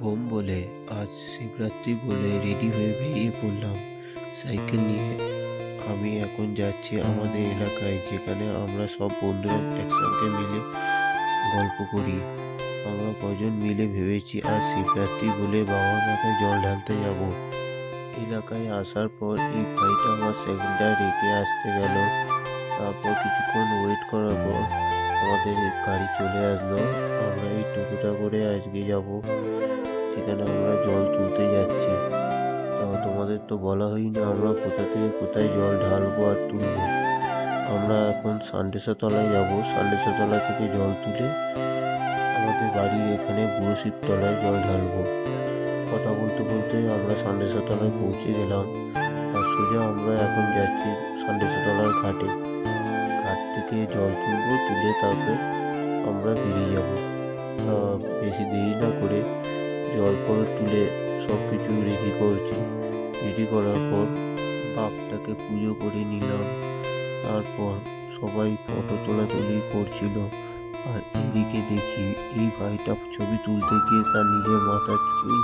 Bomb বলে আজ শিবরাত্রি বলে রেডি হয়ে বেরিয়ে পড়লাম সাইকেল নিয়ে। আমি এখন যাচ্ছি আমাদের এলাকায়, যেখানে আমরা সব বন্ধুরা একসঙ্গে মিলে গল্প করি। আমরা কজন মিলে ভেবেছি আজ শিবরাত্রি বলে বাবার মাথায় জল ঢালতে যাব। এলাকায় আসার পর এই ভাইটা আমার সাইকেলটা রেখে আসতে গেল। তারপর কিছুক্ষণ ওয়েট করার পর আমাদের গাড়ি চলে আসলো। আমরা এই টোটোটা করে আজকে যাব, সেখানে আমরা জল তুলতে যাচ্ছি। তো তোমাদের তো বলা হয়নি আমরা কোথা থেকে কোথায় জল ঢালবো আর তুলবো। আমরা এখন সান্ডেসা তলায় যাব। সান্ডেসা তলা থেকে জল তুলে আমাদের বাড়ির এখানে বুড়ো শিব তলায় জল ঢালবো। কথা বলতে বলতে আমরা সান্ডেসা তলায় পৌঁছে গেলাম। আর সোজা আমরা এখন যাচ্ছি সান্ডেসা তলার ঘাটে। ঘাট থেকে জল তুলবো, তুলে তারপরে আমরা বেরিয়ে যাব। তা বেশি দেরি না করে জল ফল তুলে সব কিছু রেডি করছি। রেডি করার পর বাঘটাকে পুজো করে নিলাম। তারপর সবাই ফটো তোলাতুলি করছিল। আর এদিকে দেখি এই ভাইটা ছবি তুলতে গিয়ে তার নিজের মাথার চুল